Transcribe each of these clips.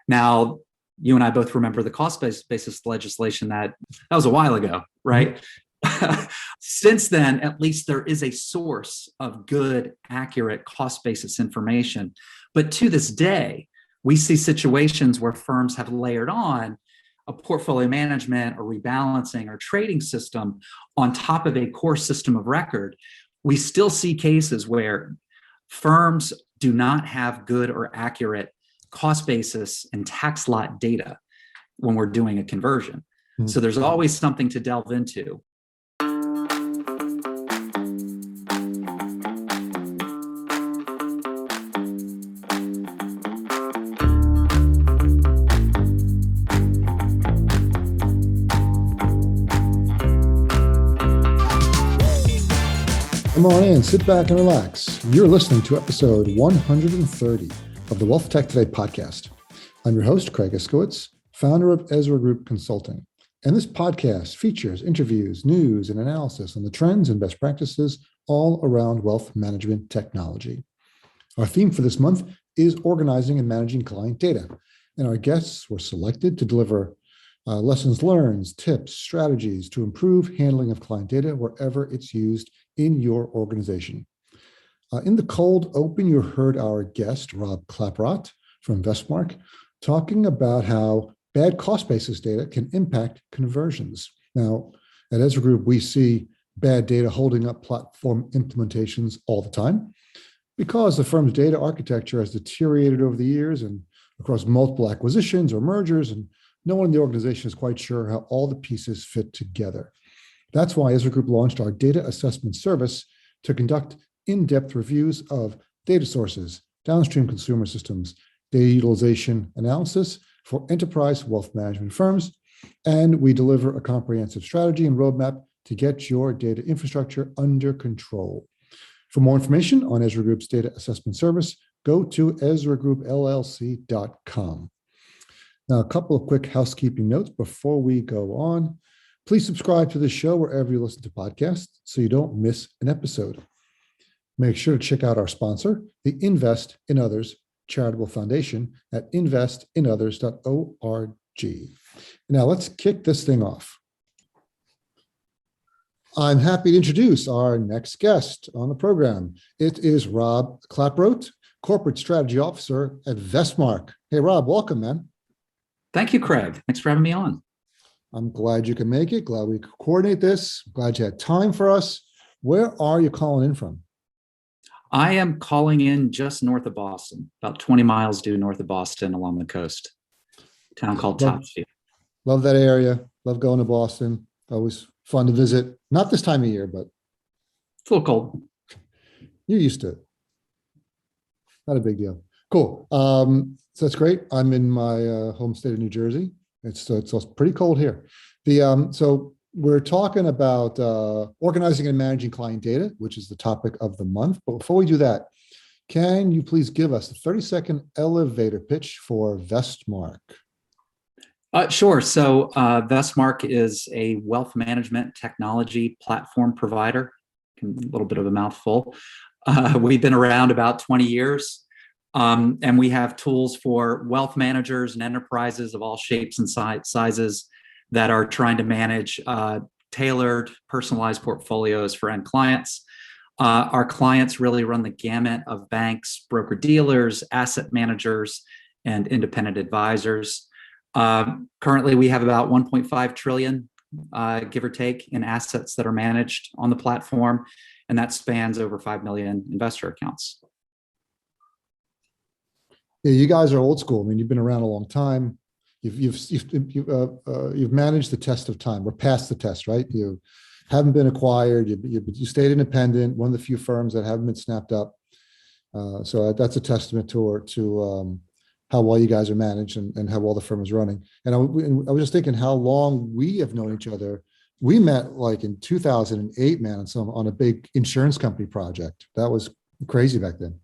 Now, you and I both remember the cost basis legislation that was a while ago, right? Since then, at least there is a source of good, accurate cost basis information. But to this day, we see situations where firms have layered on a portfolio management or rebalancing or trading system on top of a core system of record. We still see cases where firms do not have good or accurate cost basis and tax lot data when we're doing a conversion. So there's always something to delve into. Come on in, sit back and relax. You're listening to episode 130 of the Wealth Tech Today podcast. I'm your host, Craig Iskowitz, founder of Ezra Group Consulting. And this podcast features interviews, news, and analysis on the trends and best practices all around wealth management technology. Our theme for this month is organizing and managing client data. And our guests were selected to deliver lessons learned, tips, strategies to improve handling of client data wherever it's used in your organization. In the cold open, you heard our guest, Rob Klapprodt from Vestmark, talking about how bad cost basis data can impact conversions. Now, at Ezra Group, we see bad data holding up platform implementations all the time because the firm's data architecture has deteriorated over the years and across multiple acquisitions or mergers, and no one in the organization is quite sure how all the pieces fit together. That's why Ezra Group launched our data assessment service to conduct in-depth reviews of data sources, downstream consumer systems, data utilization analysis for enterprise wealth management firms, and we deliver a comprehensive strategy and roadmap to get your data infrastructure under control. For more information on Ezra Group's data assessment service, go to ezragroupllc.com. Now, a couple of quick housekeeping notes before we go on. Please subscribe to the show wherever you listen to podcasts so you don't miss an episode. Make sure to check out our sponsor, the Invest in Others Charitable Foundation at investinothers.org. Now, let's kick this thing off. I'm happy to introduce our next guest on the program. It is Rob Klapprodt, Corporate Strategy Officer at Vestmark. Hey, Rob, welcome, man. Thank you, Craig. Thanks for having me on. I'm glad you can make it. Glad we could coordinate this. Glad you had time for us. Where are you calling in from? I am calling in just north of Boston, about 20 miles due north of Boston along the coast, a town called Topsfield. Love that area. Love going to Boston. Always fun to visit. Not this time of year, but it's a little cold. You're used to it. Not a big deal. Cool. So that's great. I'm in my home state of New Jersey. It's pretty cold here. So we're talking about organizing and managing client data, which is the topic of the month. But before we do that, can you please give us a 30-second elevator pitch for Vestmark? Sure. So Vestmark is a wealth management technology platform provider. A little bit of a mouthful. We've been around about 20 years. And we have tools for wealth managers and enterprises of all shapes and sizes that are trying to manage tailored, personalized portfolios for end clients. Our clients really run the gamut of banks, broker-dealers, asset managers, and independent advisors. Currently, we have about 1.5 trillion, give or take, in assets that are managed on the platform, and that spans over 5 million investor accounts. Yeah, you guys are old school. I mean, you've been around a long time. You've managed the test of time. We're past the test, right? You haven't been acquired. You stayed independent. One of the few firms that haven't been snapped up. So that's a testament to how well you guys are managed and how well the firm is running. And I was just thinking how long we have known each other. We met like in 2008, man, on a big insurance company project. That was crazy back then.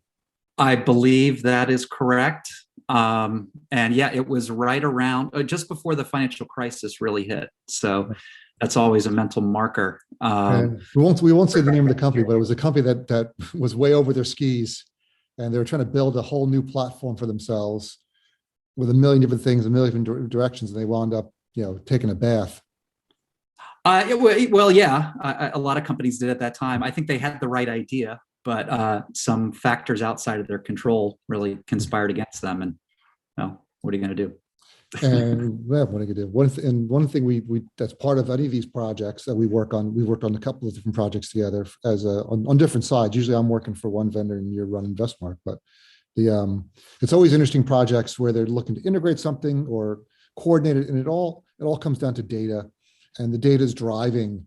I believe that is correct. And yeah, it was right around just before the financial crisis really hit. So that's always a mental marker. We won't say the name of the company, but it was a company that was way over their skis, and they were trying to build a whole new platform for themselves. with a million different things, a million different directions, and they wound up, taking a bath. Well, yeah, a lot of companies did at that time. I think they had the right idea, but some factors outside of their control really conspired against them. And what are you going to do? And what are you gonna do? One thing we that's part of any of these projects that we work on. We worked on a couple of different projects together on different sides. Usually, I'm working for one vendor and you're running Vestmark, but it's always interesting projects where they're looking to integrate something or coordinate it, and it all comes down to data, and the data is driving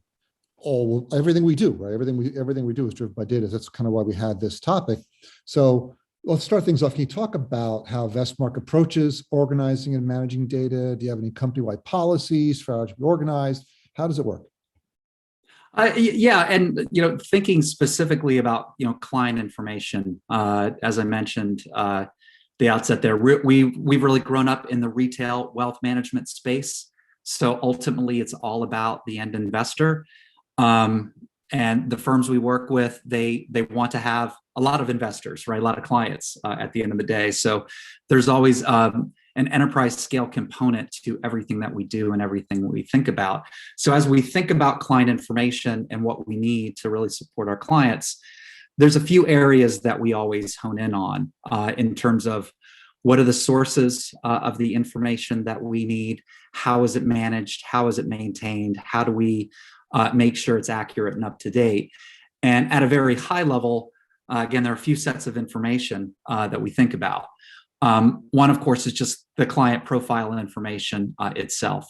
everything we do, right? Everything we do is driven by data. That's kind of why we had this topic. So let's start things off. Can you talk about how Vestmark approaches organizing and managing data? Do you have any company-wide policies for how to be organized? How does it work? Yeah, and thinking specifically about client information, as I mentioned the outset there, we've really grown up in the retail wealth management space. So ultimately, it's all about the end investor. And the firms we work with, they want to have a lot of investors, right? A lot of clients at the end of the day. So there's always an enterprise scale component to everything that we do and everything we think about. So as we think about client information and what we need to really support our clients, there's a few areas that we always hone in on in terms of what are the sources of the information that we need, how is it managed, how is it maintained, how do we make sure it's accurate and up to date. And at a very high level, again, there are a few sets of information that we think about. One, of course, is just the client profile information itself.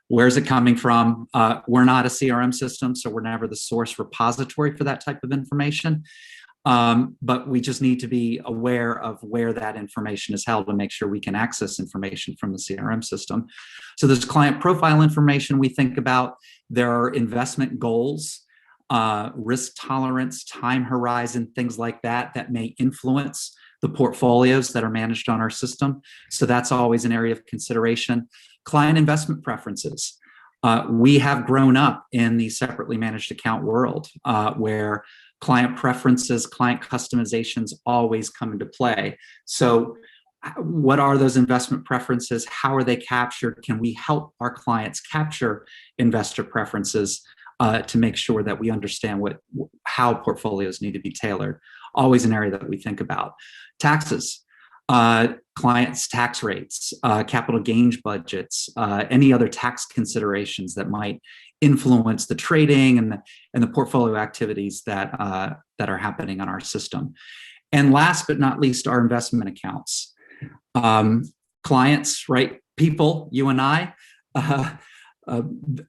Where's it coming from? We're not a CRM system, so we're never the source repository for that type of information. But we just need to be aware of where that information is held to make sure we can access information from the CRM system. So there's client profile information we think about. There are investment goals, risk tolerance, time horizon, things like that may influence the portfolios that are managed on our system. So that's always an area of consideration. Client investment preferences. We have grown up in the separately managed account world where client preferences, client customizations always come into play. So what are those investment preferences? How are they captured? Can we help our clients capture investor preferences to make sure that we understand how portfolios need to be tailored? Always an area that we think about. Taxes, clients' tax rates, capital gains budgets, any other tax considerations that might influence the trading and the portfolio activities that are happening on our system. And last but not least, our investment accounts. Clients, right? People, you and I,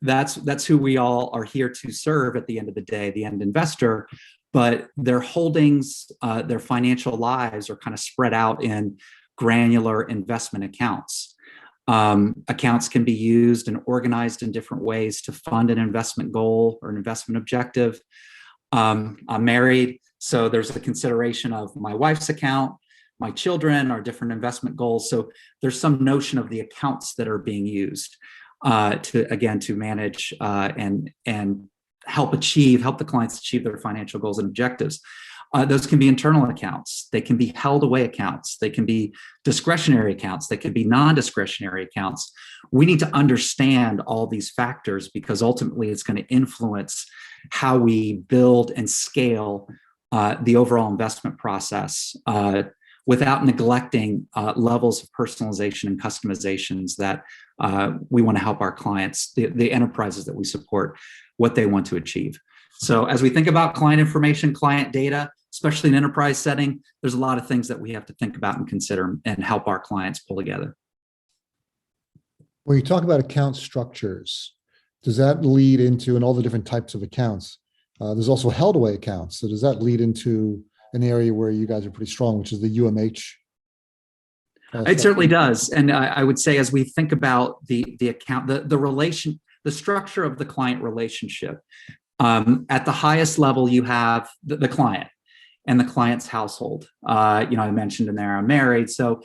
that's who we all are here to serve at the end of the day, the end investor. But their holdings, their financial lives are kind of spread out in granular investment accounts. Accounts can be used and organized in different ways to fund an investment goal or an investment objective. I'm married, so there's a consideration of my wife's account, my children, our different investment goals. So there's some notion of the accounts that are being used to manage and help the clients achieve their financial goals and objectives. Those can be internal accounts. They can be held away accounts. They can be discretionary accounts. They can be non-discretionary accounts. We need to understand all these factors because ultimately it's going to influence how we build and scale the overall investment process without neglecting levels of personalization and customizations that we want to help our clients, the enterprises that we support, what they want to achieve. So as we think about client information, client data, especially in an enterprise setting, there's a lot of things that we have to think about and consider and help our clients pull together. When you talk about account structures, does that lead into, and all the different types of accounts, there's also held away accounts. So does that lead into an area where you guys are pretty strong, which is the UMH? It certainly does. And I would say as we think about the account, the structure of the client relationship, at the highest level, you have the client and the client's household. I mentioned in there I'm married. So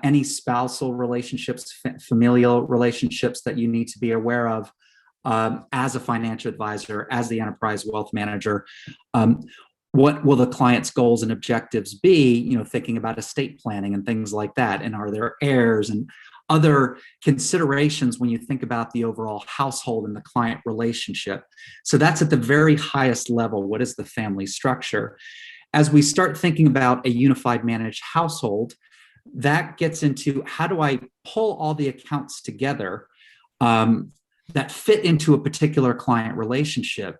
any spousal relationships, familial relationships that you need to be aware of as a financial advisor, as the enterprise wealth manager. what will the client's goals and objectives be, thinking about estate planning and things like that, and are there heirs and other considerations when you think about the overall household and the client relationship. So that's at the very highest level. What is the family structure? As we start thinking about a unified managed household, that gets into how do I pull all the accounts together that fit into a particular client relationship.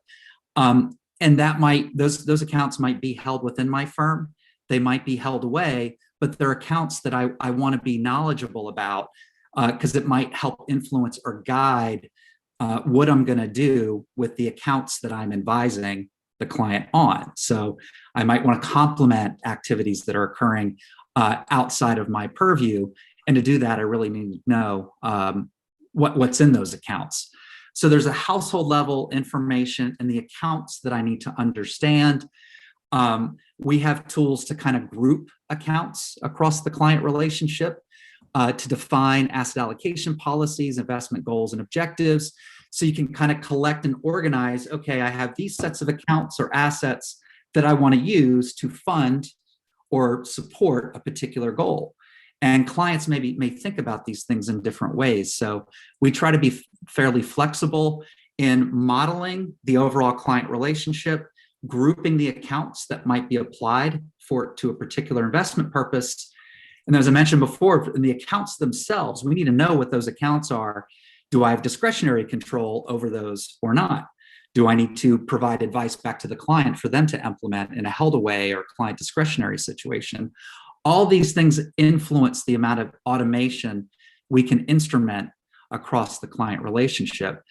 And that those accounts might be held within my firm. They might be held away, but they're accounts that I want to be knowledgeable about because it might help influence or guide what I'm going to do with the accounts that I'm advising the client on. So I might want to complement activities that are occurring outside of my purview. And to do that, I really need to know what's in those accounts. So there's a household level information and the accounts that I need to understand. We have tools to kind of group accounts across the client relationship to define asset allocation policies, investment goals, and objectives. So you can kind of collect and organize, okay, I have these sets of accounts or assets that I want to use to fund or support a particular goal. And clients may think about these things in different ways. So we try to be fairly flexible in modeling the overall client relationship, grouping the accounts that might be applied to a particular investment purpose. And as I mentioned before, in the accounts themselves, we need to know what those accounts are. Do I have discretionary control over those or not? Do I need to provide advice back to the client for them to implement in a held away or client discretionary situation? All these things influence the amount of automation we can instrument across the client relationship.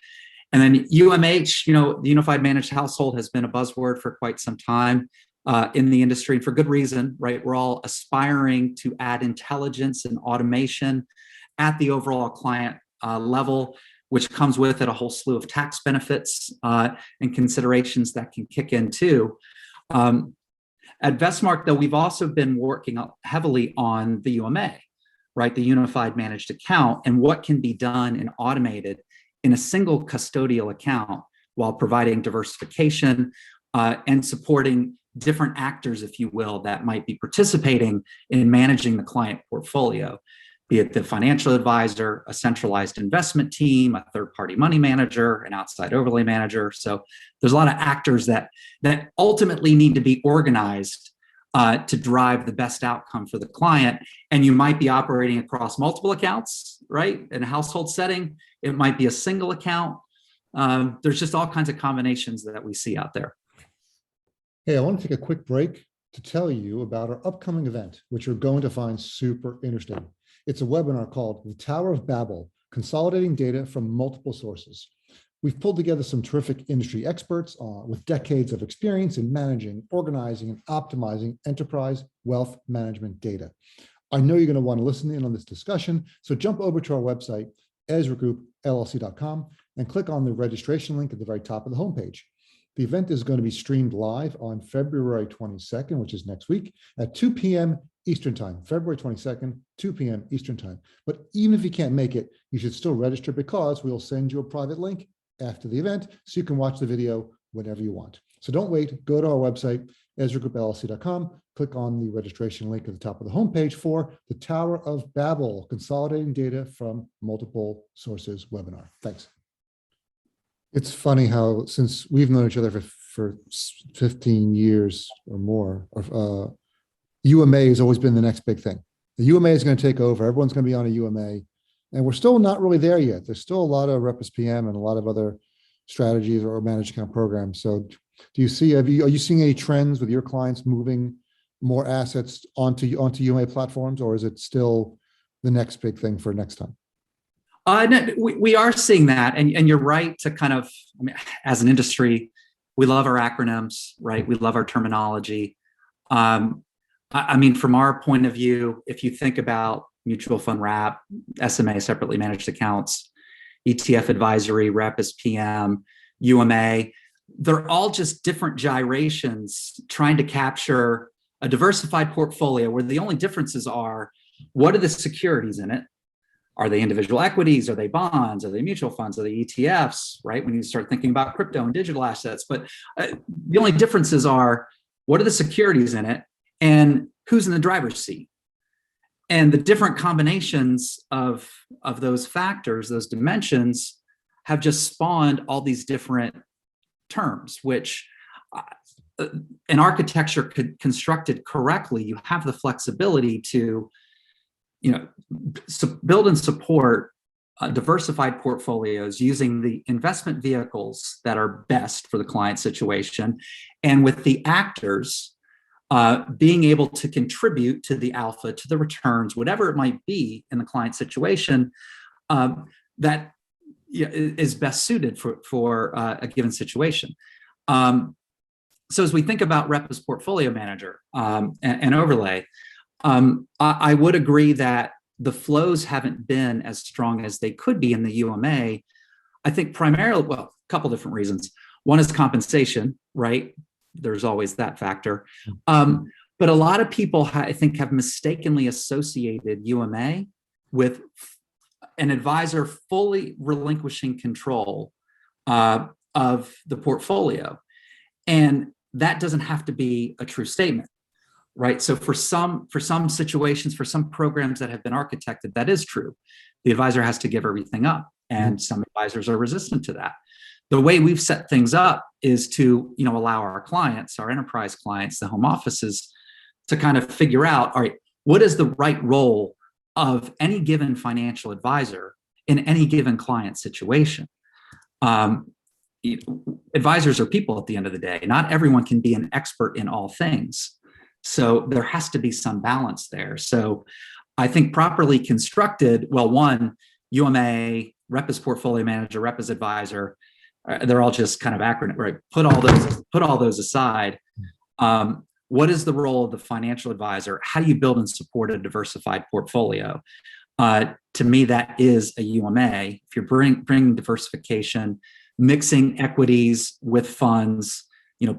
And then UMH, the Unified Managed Household has been a buzzword for quite some time in the industry, and for good reason, right? We're all aspiring to add intelligence and automation at the overall client level, which comes with it a whole slew of tax benefits and considerations that can kick in too. At Vestmark, though, we've also been working heavily on the UMA, right? The Unified Managed Account, and what can be done and automated in a single custodial account while providing diversification and supporting different actors, if you will, that might be participating in managing the client portfolio, be it the financial advisor, a centralized investment team, a third-party money manager, an outside overlay manager. So there's a lot of actors that ultimately need to be organized to drive the best outcome for the client. And you might be operating across multiple accounts, right? In a household setting, it might be a single account. There's just all kinds of combinations that we see out there. Hey, I want to take a quick break to tell you about our upcoming event, which you're going to find super interesting. It's a webinar called The Tower of Babel, Consolidating Data from Multiple Sources. We've pulled together some terrific industry experts with decades of experience in managing, organizing, and optimizing enterprise wealth management data. I know you're going to want to listen in on this discussion, so jump over to our website, EzraGroupLLC.com, and click on the registration link at the very top of the homepage. The event is going to be streamed live on February 22nd, which is next week, at 2 p.m. Eastern Time, February 22nd, 2 p.m. Eastern Time. But even if you can't make it, you should still register because we'll send you a private link after the event so you can watch the video whenever you want. So don't wait, go to our website, EzraGroupLLC.com, click on the registration link at the top of the homepage for the Tower of Babel, Consolidating Data from Multiple Sources webinar. Thanks. It's funny how, since we've known each other for 15 years or more, UMA has always been the next big thing. The UMA is going to take over. Everyone's going to be on a UMA. And we're still not really there yet. There's still a lot of Rep as PM and a lot of other strategies or managed account programs. So do you see, are you seeing any trends with your clients moving more assets onto UMA platforms, or is it still the next big thing for next time? No, we are seeing that. And you're right to kind of, as an industry, we love our acronyms, right? We love our terminology. From our point of view, if you think about mutual fund wrap, SMA, separately managed accounts, ETF advisory, Rep as PM, UMA, they're all just different gyrations trying to capture a diversified portfolio where the only differences are, what are the securities in it? Are they individual equities? Are they bonds? Are they mutual funds? Are they ETFs, right? When you start thinking about crypto and digital assets. But the only differences are what are the securities in it, and who's in the driver's seat. And the different combinations of those factors, those dimensions, have just spawned all these different terms, which an architecture constructed correctly, you have the flexibility to, build and support diversified portfolios using the investment vehicles that are best for the client situation, and with the actors being able to contribute to the alpha, to the returns, whatever it might be in the client situation, that is best suited for a given situation. So as we think about rep as portfolio manager and overlay, I would agree that the flows haven't been as strong as they could be in the UMA. I think primarily, well, a couple different reasons. One is compensation, right? There's always that factor. But a lot of people, I think, have mistakenly associated UMA with an advisor fully relinquishing control of the portfolio. And that doesn't have to be a true statement, right? So for some situations, for some programs that have been architected, that is true. The advisor has to give everything up, and some advisors are resistant to that. The way we've set things up is to, allow our clients, our enterprise clients, the home offices, to kind of figure out, all right, what is the right role of any given financial advisor in any given client situation? Advisors are people at the end of the day. Not everyone can be an expert in all things. So there has to be some balance there. So I think properly constructed, well, one, UMA, rep as portfolio manager, rep as advisor, they're all just kind of acronym, right? Put all those aside. What is the role of the financial advisor? How do you build and support a diversified portfolio? To me, that is a UMA. If you're bringing diversification, mixing equities with funds,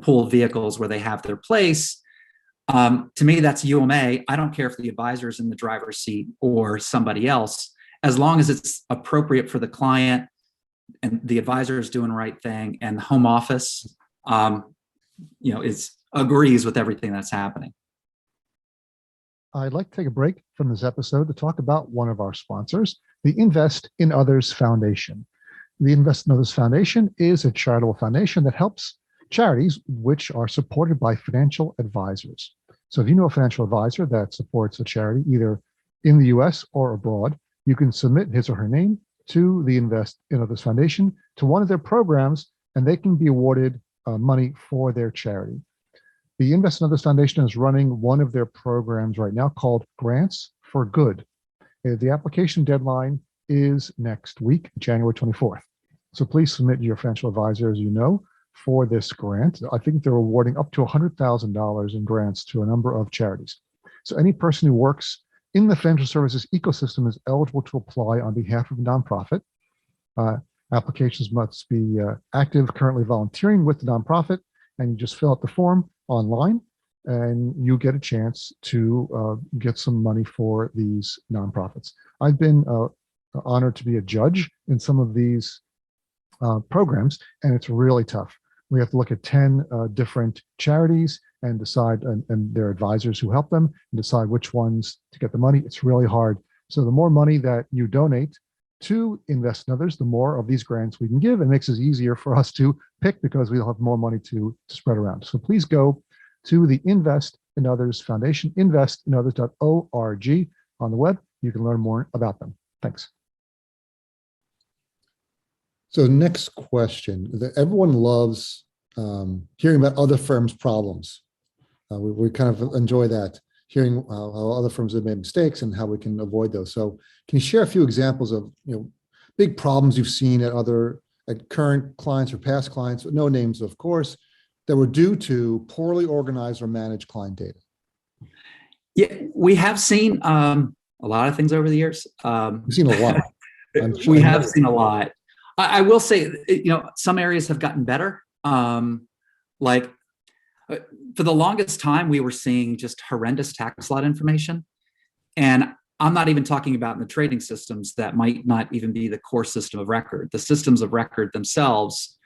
pooled vehicles where they have their place, to me, that's UMA. I don't care if the advisor is in the driver's seat or somebody else, as long as it's appropriate for the client and the advisor is doing the right thing, and the home office, agrees with everything that's happening. I'd like to take a break from this episode to talk about one of our sponsors, the Invest in Others Foundation. The Invest in Others Foundation is a charitable foundation that helps charities which are supported by financial advisors. So if you know a financial advisor that supports a charity, either in the US or abroad, you can submit his or her name to the Invest in Others Foundation, to one of their programs, and they can be awarded money for their charity. The Invest in Others Foundation is running one of their programs right now called Grants for Good. The application deadline is next week, January 24th. So please submit your financial advisor, as you know, for this grant. I think they're awarding up to $100,000 in grants to a number of charities. So any person who works in the financial services ecosystem is eligible to apply on behalf of a nonprofit. Applications must be active, currently volunteering with the nonprofit, and you just fill out the form online, and you get a chance to get some money for these nonprofits. I've been honored to be a judge in some of these programs, and it's really tough. We have to look at 10 different charities and decide, and their advisors who help them, and decide which ones to get the money. It's really hard. So the more money that you donate to Invest in Others, the more of these grants we can give. It makes it easier for us to pick because we'll have more money to spread around. So please go to the Invest in Others Foundation, investinothers.org on the web. You can learn more about them. Thanks. So next question. Everyone loves hearing about other firms' problems. We kind of enjoy that, hearing how other firms have made mistakes and how we can avoid those. So can you share a few examples of big problems you've seen at current clients or past clients, no names of course, that were due to poorly organized or managed client data? Yeah, we have seen a lot of things over the years. We've seen a lot. We have seen a lot. I will say, some areas have gotten better. Like for the longest time, we were seeing just horrendous tax lot information. And I'm not even talking about in the trading systems that might not even be the core system of record. The systems of record themselves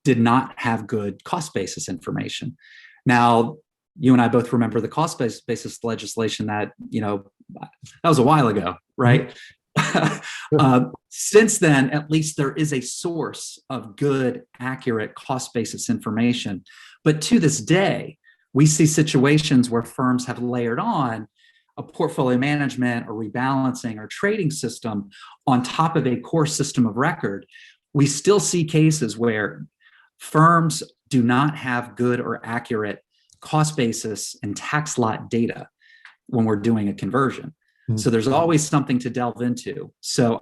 did not have good cost basis information. Now, you and I both remember the cost basis legislation that, that was a while ago, right? Since then, at least there is a source of good, accurate cost basis information. But to this day, we see situations where firms have layered on a portfolio management or rebalancing or trading system on top of a core system of record. We still see cases where firms do not have good or accurate cost basis and tax lot data when we're doing a conversion. Mm-hmm. So there's always something to delve into. So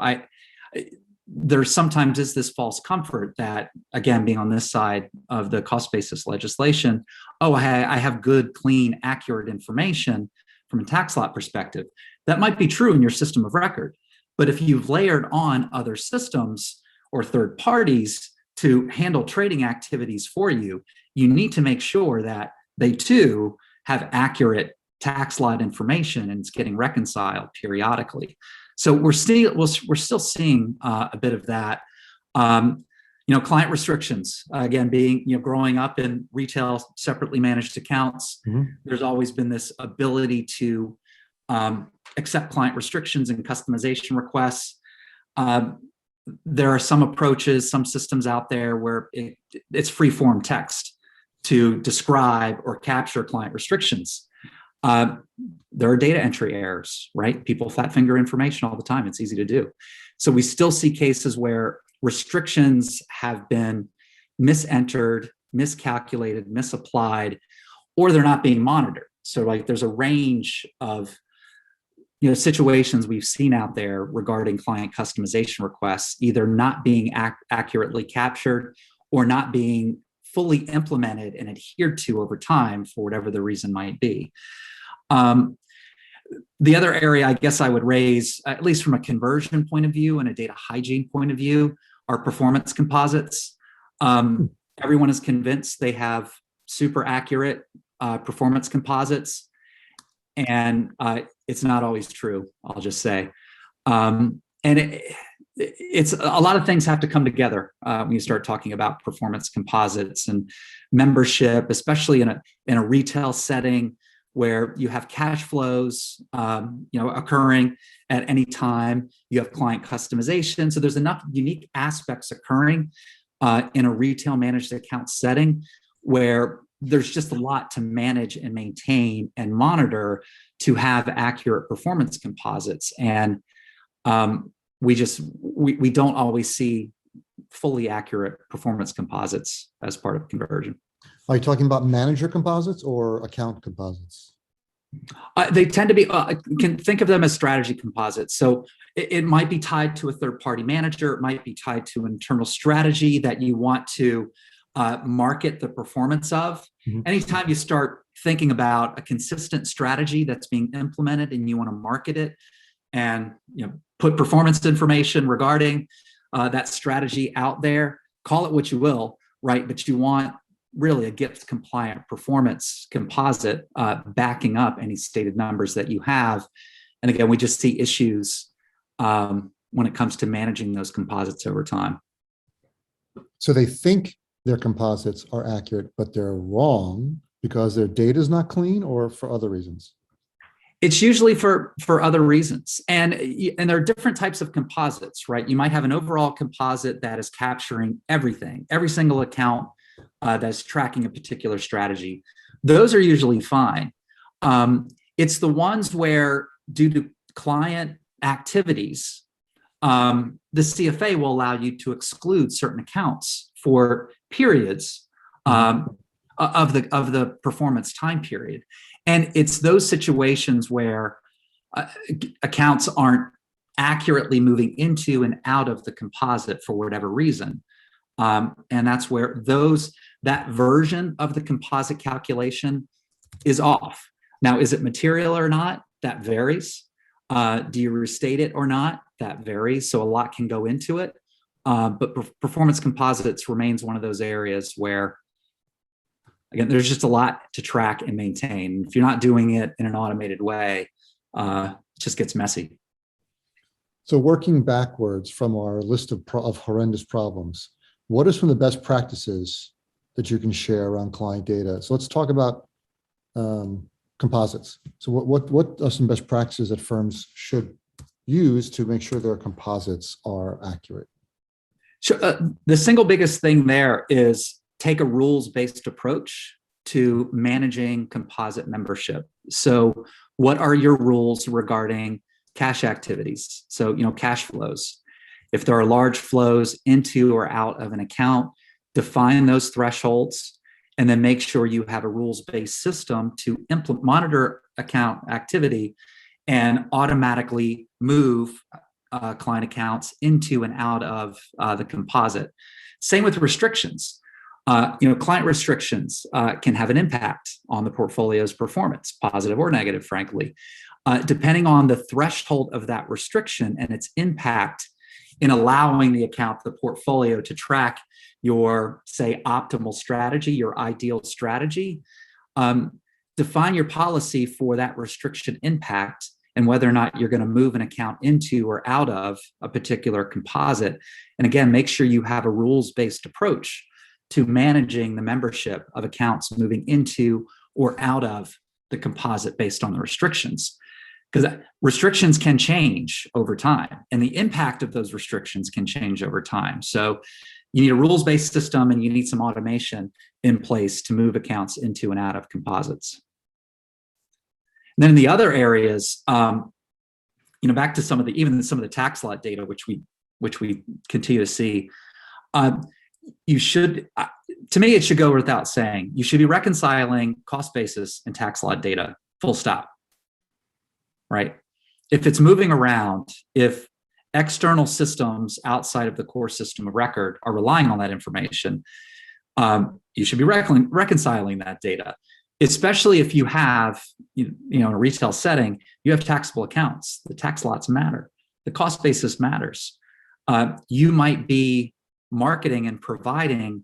there sometimes is this false comfort that, again, being on this side of the cost basis legislation, I have good, clean, accurate information from a tax lot perspective. That might be true in your system of record. But if you've layered on other systems or third parties to handle trading activities for you, you need to make sure that they too have accurate tax lot information and it's getting reconciled periodically. So we're still seeing a bit of that. Client restrictions, again, being, growing up in retail separately managed accounts, mm-hmm. There's always been this ability to accept client restrictions and customization requests. There are some approaches, some systems out there where it's free-form text to describe or capture client restrictions. There are data entry errors, right? People flat finger information all the time. It's easy to do. So we still see cases where restrictions have been misentered, miscalculated, misapplied, or they're not being monitored. So there's a range of situations we've seen out there regarding client customization requests, either not being accurately captured or not being fully implemented and adhered to over time for whatever the reason might be. The other area I guess I would raise, at least from a conversion point of view and a data hygiene point of view, are performance composites. Everyone is convinced they have super accurate performance composites, and it's not always true, I'll just say. And it's a lot of things have to come together when you start talking about performance composites and membership, especially in a retail setting where you have cash flows, occurring at any time. You have client customization. So there's enough unique aspects occurring in a retail managed account setting where there's just a lot to manage and maintain and monitor to have accurate performance composites. And we don't always see fully accurate performance composites as part of conversion. Are you talking about manager composites or account composites? They tend to be, you can think of them as strategy composites. So it might be tied to a third-party manager. It might be tied to an internal strategy that you want to market the performance of. Mm-hmm. Anytime you start thinking about a consistent strategy that's being implemented and you want to market it and put performance information regarding that strategy out there, call it what you will, right? But you want really a GIPS compliant performance composite backing up any stated numbers that you have. And again, we just see issues when it comes to managing those composites over time. So they think their composites are accurate, but they're wrong because their data is not clean, or for other reasons? It's usually for other reasons. And there are different types of composites, right? You might have an overall composite that is capturing everything, every single account that's tracking a particular strategy. Those are usually fine. It's the ones where, due to client activities, the CFA will allow you to exclude certain accounts for periods of the performance time period. And it's those situations where accounts aren't accurately moving into and out of the composite for whatever reason. And that's where that version of the composite calculation is off. Now, is it material or not? That varies. Do you restate it or not? That varies. So a lot can go into it. But performance composites remains one of those areas where, again, there's just a lot to track and maintain. If you're not doing it in an automated way, it just gets messy. So working backwards from our list of horrendous problems, what are some of the best practices that you can share around client data? So let's talk about composites. So what are some best practices that firms should use to make sure their composites are accurate? Sure. The single biggest thing there is take a rules-based approach to managing composite membership. So what are your rules regarding cash activities? So, cash flows. If there are large flows into or out of an account, define those thresholds and then make sure you have a rules-based system to monitor account activity and automatically move client accounts into and out of the composite. Same with restrictions. Client restrictions can have an impact on the portfolio's performance, positive or negative, frankly, depending on the threshold of that restriction and its impact in allowing the portfolio to track your, say, optimal strategy, your ideal strategy. Define your policy for that restriction impact and whether or not you're going to move an account into or out of a particular composite. And again, make sure you have a rules-based approach to managing the membership of accounts moving into or out of the composite based on the restrictions. Because restrictions can change over time, and the impact of those restrictions can change over time. So you need a rules-based system and you need some automation in place to move accounts into and out of composites. And then in the other areas, back to some of the tax lot data, which we continue to see, you should, to me, it should go without saying, you should be reconciling cost basis and tax lot data, full stop, right? If it's moving around, if external systems outside of the core system of record are relying on that information, you should be reconciling that data. Especially if you have, in a retail setting, you have taxable accounts. The tax lots matter. The cost basis matters. You might be marketing and providing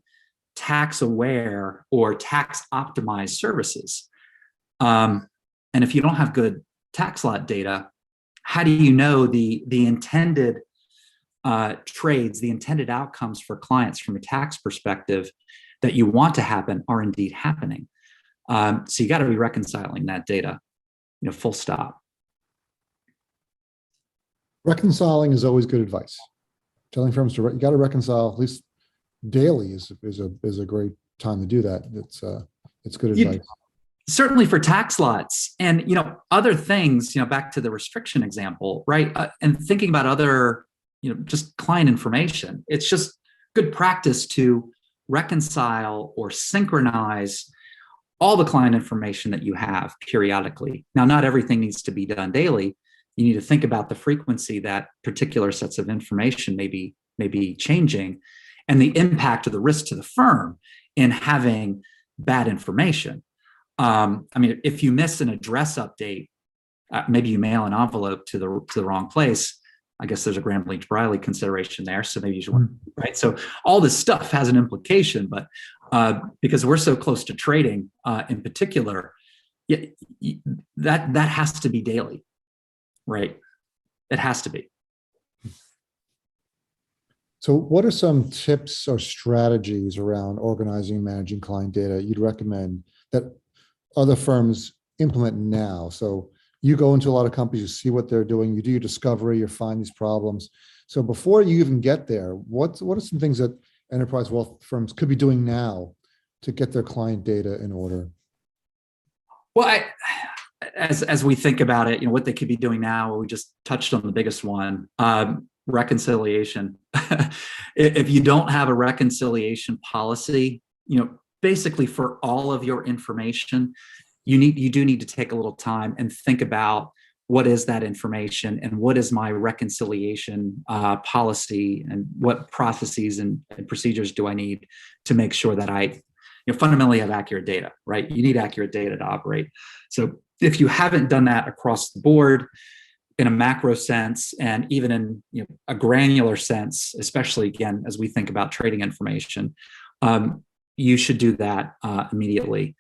tax-aware or tax-optimized services. And if you don't have good tax lot data, how do you know the intended trades, the intended outcomes for clients from a tax perspective that you want to happen are indeed happening? So you got to be reconciling that data, full stop. Reconciling is always good advice. Telling firms you got to reconcile at least daily is a great time to do that. It's good advice. Certainly for tax lots and other things. Back to the restriction example, right? And thinking about other just client information. It's just good practice to reconcile or synchronize all the client information that you have periodically. Now, not everything needs to be done daily. You need to think about the frequency that particular sets of information may be changing and the impact of the risk to the firm in having bad information. If you miss an address update, maybe you mail an envelope to the wrong place. I guess there's a Graham-Leach-Briley consideration there. So maybe you should, right? So all this stuff has an implication, but because we're so close to trading in particular, that has to be daily, right? It has to be. So what are some tips or strategies around organizing and managing client data you'd recommend that other firms implement now? So you go into a lot of companies, you see what they're doing, you do your discovery, you find these problems. So before you even get there, what are some things that enterprise wealth firms could be doing now to get their client data in order? Well, as we think about it, what they could be doing now, we just touched on the biggest one, reconciliation. If you don't have a reconciliation policy, basically for all of your information, you do need to take a little time and think about what is that information and what is my reconciliation policy and what processes and procedures do I need to make sure that I fundamentally have accurate data, right? You need accurate data to operate. So if you haven't done that across the board in a macro sense and even in a granular sense, especially again, as we think about trading information, you should do that immediately.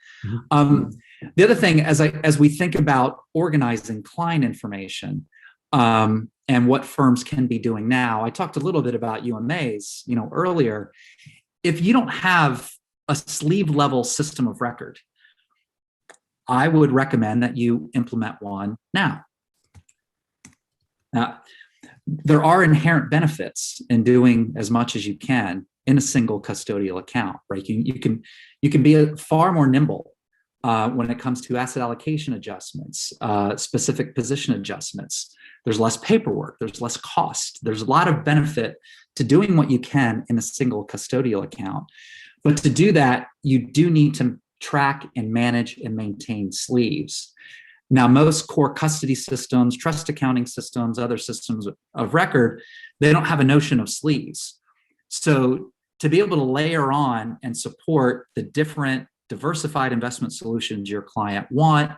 Mm-hmm. The other thing, as we think about organizing client information and what firms can be doing now, I talked a little bit about UMAs, earlier. If you don't have a sleeve level system of record, I would recommend that you implement one now. Now, there are inherent benefits in doing as much as you can in a single custodial account, right? You can be far more nimble when it comes to asset allocation adjustments, specific position adjustments. There's less paperwork, there's less cost. There's a lot of benefit to doing what you can in a single custodial account. But to do that, you do need to track and manage and maintain sleeves. Now, most core custody systems, trust accounting systems, other systems of record, they don't have a notion of sleeves. So to be able to layer on and support the different diversified investment solutions your client want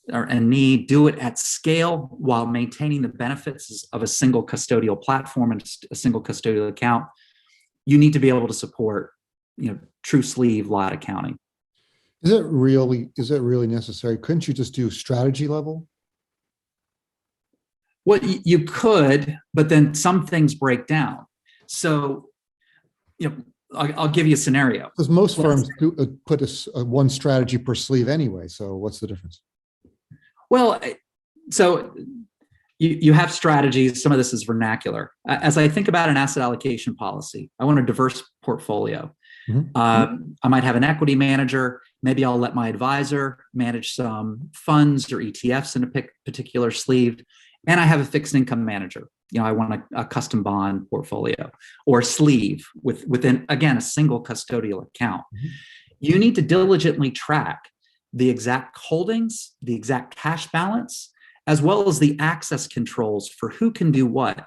and need, do it at scale while maintaining the benefits of a single custodial platform and a single custodial account, you need to be able to support, true sleeve lot accounting. Is it really necessary? Couldn't you just do strategy level? Well, you could, but then some things break down. So, I'll give you a scenario. Because most firms do put a one strategy per sleeve anyway. So what's the difference? Well, so you have strategies. Some of this is vernacular. As I think about an asset allocation policy, I want a diverse portfolio. Mm-hmm. I might have an equity manager. Maybe I'll let my advisor manage some funds or ETFs in a particular sleeve. And I have a fixed income manager. I want a custom bond portfolio or sleeve within, again, a single custodial account. Mm-hmm. You need to diligently track the exact holdings, the exact cash balance, as well as the access controls for who can do what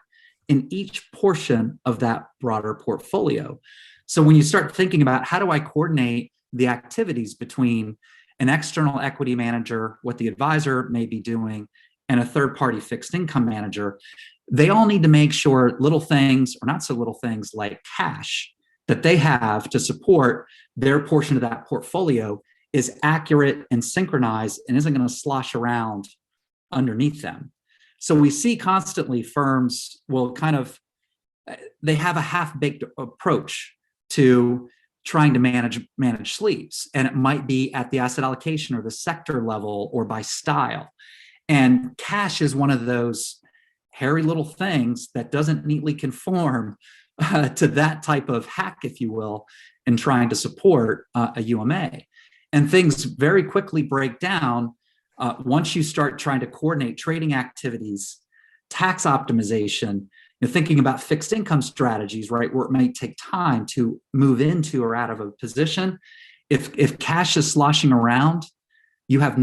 in each portion of that broader portfolio. So when you start thinking about how do I coordinate the activities between an external equity manager, what the advisor may be doing, and a third-party fixed income manager, they all need to make sure little things or not so little things like cash that they have to support their portion of that portfolio is accurate and synchronized and isn't going to slosh around underneath them. So we see constantly firms will they have a half-baked approach to trying to manage sleeves. And it might be at the asset allocation or the sector level or by style. And cash is one of those hairy little things that doesn't neatly conform to that type of hack, if you will, in trying to support a UMA. And things very quickly break down once you start trying to coordinate trading activities, tax optimization, thinking about fixed income strategies, right, where it might take time to move into or out of a position. If cash is sloshing around, you have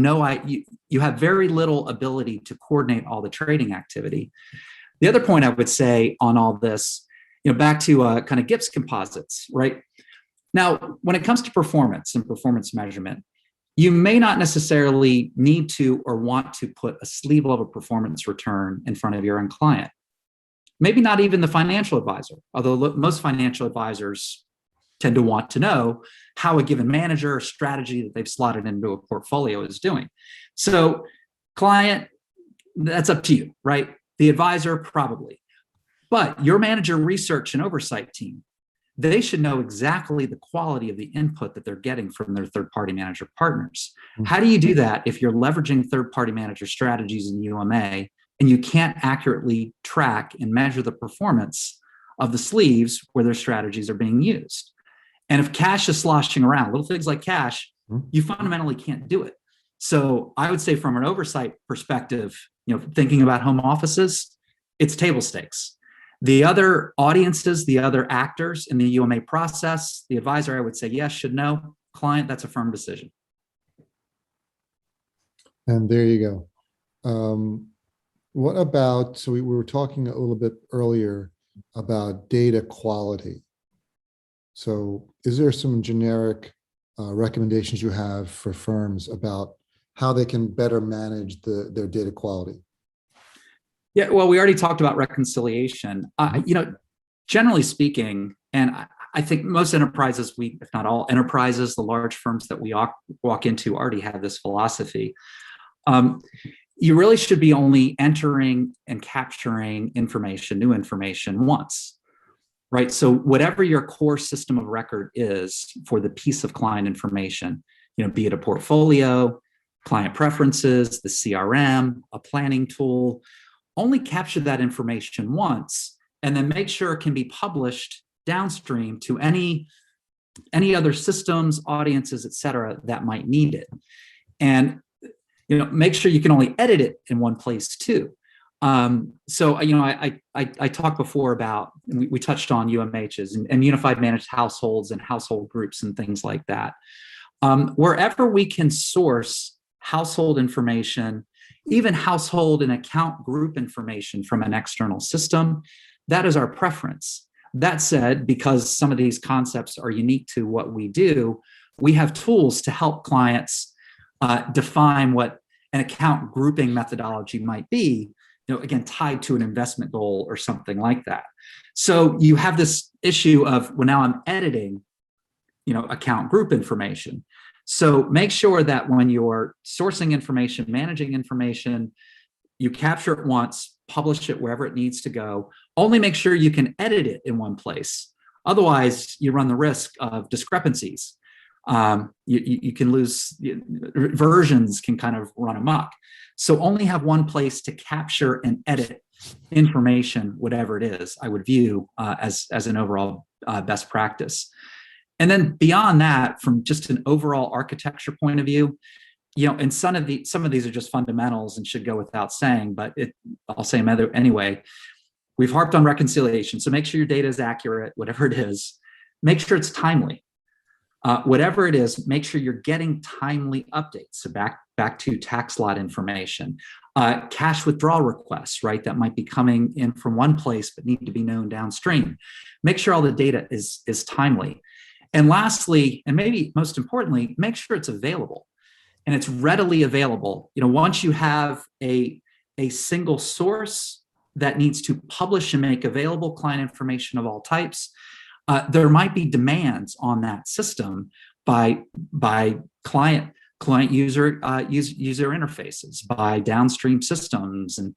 you have very little ability to coordinate all the trading activity. The other point I would say on all this, back to kind of Gibbs composites, right? Now, when it comes to performance and performance measurement, you may not necessarily need to or want to put a sleeve level performance return in front of your own client. Maybe not even the financial advisor, although most financial advisors tend to want to know how a given manager or strategy that they've slotted into a portfolio is doing. So client, that's up to you, right? The advisor, probably. But your manager research and oversight team, they should know exactly the quality of the input that they're getting from their third-party manager partners. Mm-hmm. How do you do that if you're leveraging third-party manager strategies in UMA and you can't accurately track and measure the performance of the sleeves where their strategies are being used? And if cash is sloshing around, little things like cash, you fundamentally can't do it. So I would say from an oversight perspective, thinking about home offices, it's table stakes. The other audiences, the other actors in the UMA process, the advisor, I would say, yes, should know. Client, that's a firm decision. And there you go. What about, so we were talking a little bit earlier about data quality. So is there some generic recommendations you have for firms about how they can better manage their data quality? Yeah, well, we already talked about reconciliation. Generally speaking, and I think most enterprises, if not all enterprises, the large firms that we walk into already have this philosophy. You really should be only entering and capturing new information once, right? So whatever your core system of record is for the piece of client information, be it a portfolio, client preferences, the CRM, a planning tool. Only capture that information once, and then make sure it can be published downstream to any other systems, audiences, et cetera, that might need it. And make sure you can only edit it in one place too. So I talked before about, we touched on UMHs and unified managed households and household groups and things like that. Wherever we can source household information, even household and account group information from an external system, that is our preference. That said, because some of these concepts are unique to what we do, we have tools to help clients define what an account grouping methodology might be, again, tied to an investment goal or something like that. So you have this issue of, well, now I'm editing, account group information. So make sure that when you're sourcing information, managing information, you capture it once, publish it wherever it needs to go. Only make sure you can edit it in one place. Otherwise, you run the risk of discrepancies. You can lose, versions can kind of run amok. So only have one place to capture and edit information, whatever it is, I would view as an overall best practice. And then beyond that, from just an overall architecture point of view, and some of these are just fundamentals and should go without saying, but I'll say them anyway. We've harped on reconciliation. So make sure your data is accurate, whatever it is. Make sure it's timely. Whatever it is, make sure you're getting timely updates. So back to tax lot information, cash withdrawal requests, right? That might be coming in from one place, but need to be known downstream. Make sure all the data is timely. And lastly, and maybe most importantly, make sure it's available and it's readily available. Once you have a single source that needs to publish and make available client information of all types, there might be demands on that system by client user interfaces, by downstream systems, and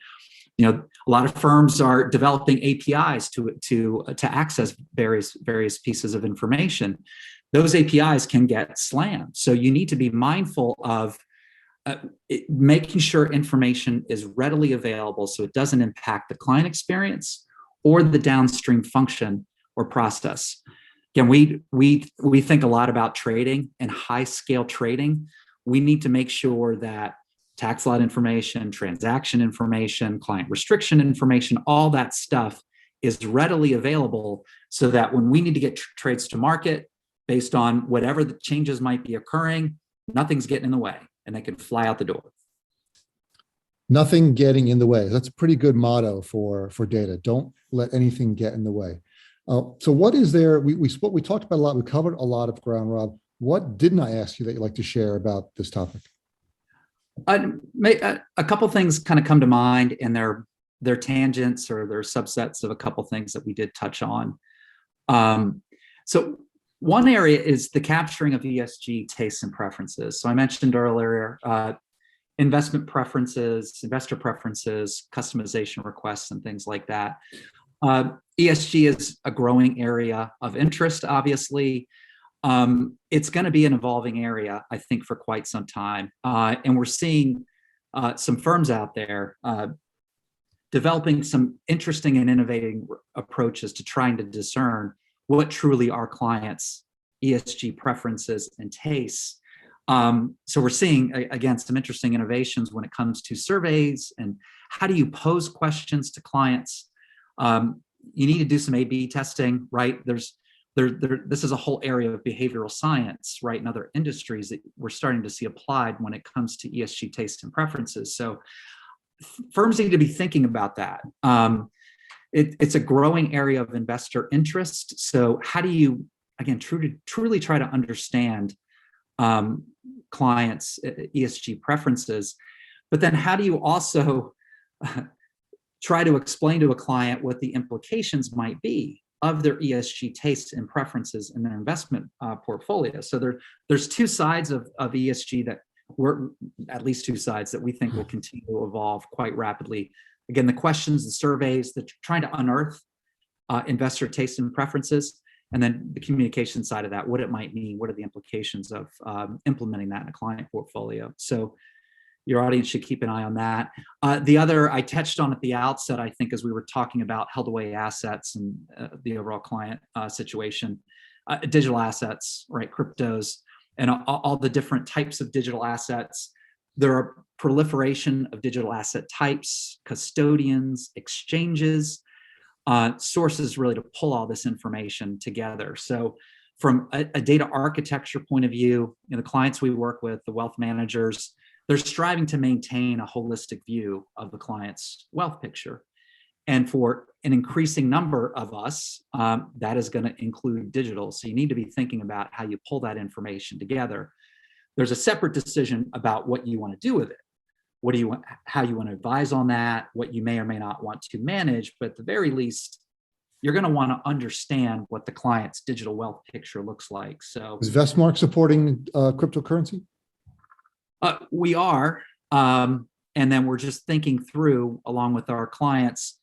a lot of firms are developing APIs to access various pieces of information. Those APIs can get slammed, so you need to be mindful of making sure information is readily available so it doesn't impact the client experience or the downstream function or process. Again, we think a lot about trading and high scale trading. We need to make sure that tax lot information, transaction information, client restriction information, all that stuff is readily available so that when we need to get trades to market based on whatever the changes might be occurring, nothing's getting in the way and they can fly out the door. Nothing getting in the way. That's a pretty good motto for data. Don't let anything get in the way. So what is there? We talked about a lot. We covered a lot of ground, Rob. What didn't I ask you that you'd like to share about this topic? A couple things kind of come to mind, and they're tangents or they're subsets of a couple things that we did touch on. So one area is the capturing of ESG tastes and preferences. So I mentioned earlier investment preferences, investor preferences, customization requests, and things like that. ESG is a growing area of interest, obviously. It's going to be an evolving area, I think, for quite some time. And we're seeing some firms out there developing some interesting and innovative approaches to trying to discern what truly are clients' ESG preferences and tastes. So we're seeing, again, some interesting innovations when it comes to surveys and how do you pose questions to clients. You need to do some A/B testing, right? This is a whole area of behavioral science, right, and other industries that we're starting to see applied when it comes to ESG tastes and preferences. So firms need to be thinking about that. It's a growing area of investor interest. So how do you, again, truly try to understand clients' ESG preferences, but then how do you also try to explain to a client what the implications might be of their ESG tastes and preferences in their investment portfolio? So there's two sides of ESG that we're, at least two sides that we think will continue to evolve quite rapidly. Again, the questions, the surveys, that trying to unearth investor tastes and preferences, and then the communication side of that, what it might mean, what are the implications of implementing that in a client portfolio. So your audience should keep an eye on that. The other I touched on at the outset, I think, as we were talking about held away assets and the overall client situation, digital assets, right? Cryptos and all the different types of digital assets. There are proliferation of digital asset types, custodians, exchanges, sources really to pull all this information together. So from a data architecture point of view, the clients we work with, the wealth managers, they're striving to maintain a holistic view of the client's wealth picture. And for an increasing number of us, that is going to include digital. So you need to be thinking about how you pull that information together. There's a separate decision about what you want to do with it. What do you want, how you want to advise on that, what you may or may not want to manage, but at the very least, you're going to want to understand what the client's digital wealth picture looks like. So is Vestmark supporting cryptocurrency? We are. And then we're just thinking through, along with our clients,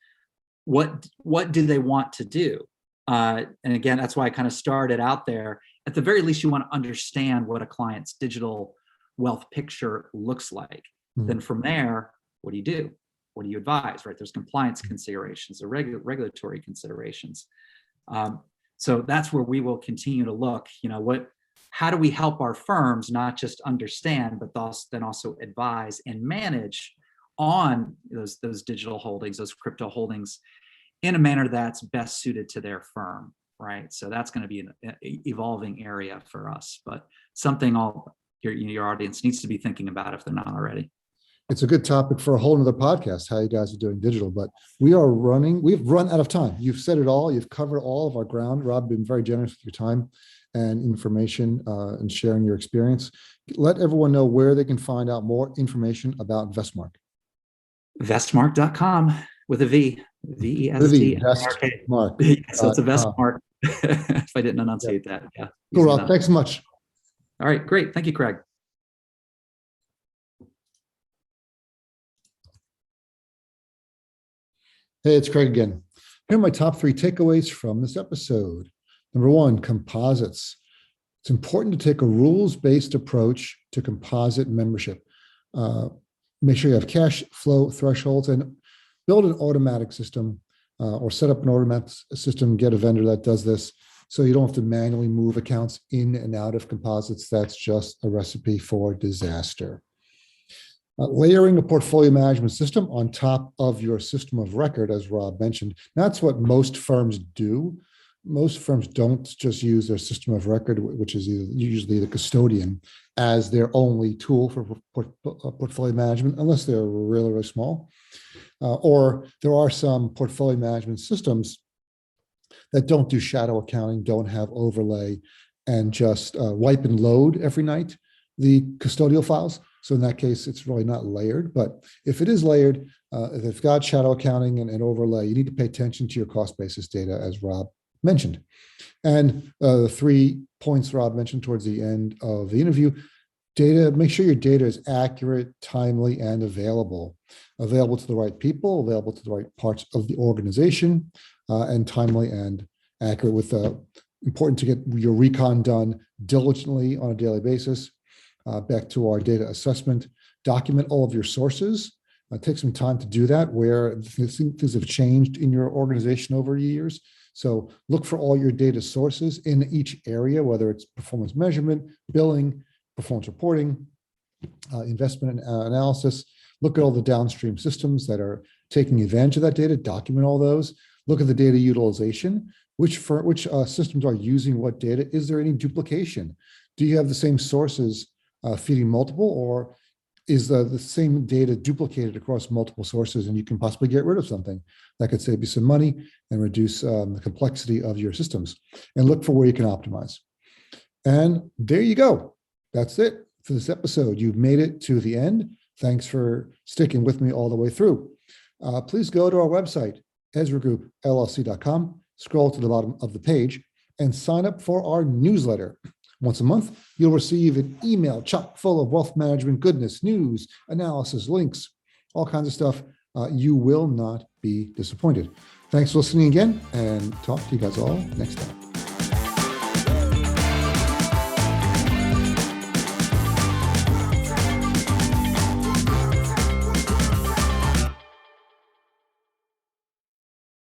what do they want to do? And again, that's why I kind of started out there. At the very least, you want to understand what a client's digital wealth picture looks like. Then from there, what do you do? What do you advise, right? There's compliance considerations, or regulatory considerations. So that's where we will continue to look, how do we help our firms not just understand, but then also advise and manage on those digital holdings, those crypto holdings, in a manner that's best suited to their firm, right? So that's going to be an evolving area for us, but something all your audience needs to be thinking about if they're not already. It's a good topic for a whole nother podcast, how you guys are doing digital, but we've run out of time. You've said it all. You've covered all of our ground. Rob, been very generous with your time and information and sharing your experience. Let everyone know where they can find out more information about Vestmark. Vestmark.com with a V. V-E-S-T-M-A-R-K. Mark. So it's a Vestmark. If I didn't enunciate that. Yeah. Cool, Rob. Thanks so much. All right, great. Thank you, Craig. Hey, it's Craig again. Here are my top 3 takeaways from this episode. Number 1, composites. It's important to take a rules-based approach to composite membership. Make sure you have cash flow thresholds and build an automatic system or set up an automatic system, get a vendor that does this so you don't have to manually move accounts in and out of composites. That's just a recipe for disaster. Layering a portfolio management system on top of your system of record, as Rob mentioned, that's what most firms do. Most firms don't just use their system of record, which is usually the custodian, as their only tool for portfolio management, unless they're really, really small. Or there are some portfolio management systems that don't do shadow accounting, don't have overlay, and just wipe and load every night the custodial files. So in that case, it's really not layered. But if it is layered, if it's got shadow accounting and overlay, you need to pay attention to your cost basis data, as Rob mentioned. And the 3 points Rob mentioned towards the end of the interview: data, make sure your data is accurate, timely, and available to the right people, available to the right parts of the organization, and timely and accurate. Important to get your recon done diligently on a daily basis. Back to our data assessment, document all of your sources. Take some time to do that where things have changed in your organization over years. So look for all your data sources in each area, whether it's performance measurement, billing, performance reporting, investment analysis. Look at all the downstream systems that are taking advantage of that data, document all those. Look at the data utilization. Which systems are using what data? Is there any duplication? Do you have the same sources feeding multiple, or is the same data duplicated across multiple sources, and you can possibly get rid of something that could save you some money and reduce the complexity of your systems, and look for where you can optimize. And there you go. That's it for this episode. You've made it to the end. Thanks for sticking with me all the way through. Please go to our website, EzraGroupLLC.com, scroll to the bottom of the page, and sign up for our newsletter. Once a month, you'll receive an email chock full of wealth management goodness, news, analysis, links, all kinds of stuff. You will not be disappointed. Thanks for listening again, and talk to you guys all next time.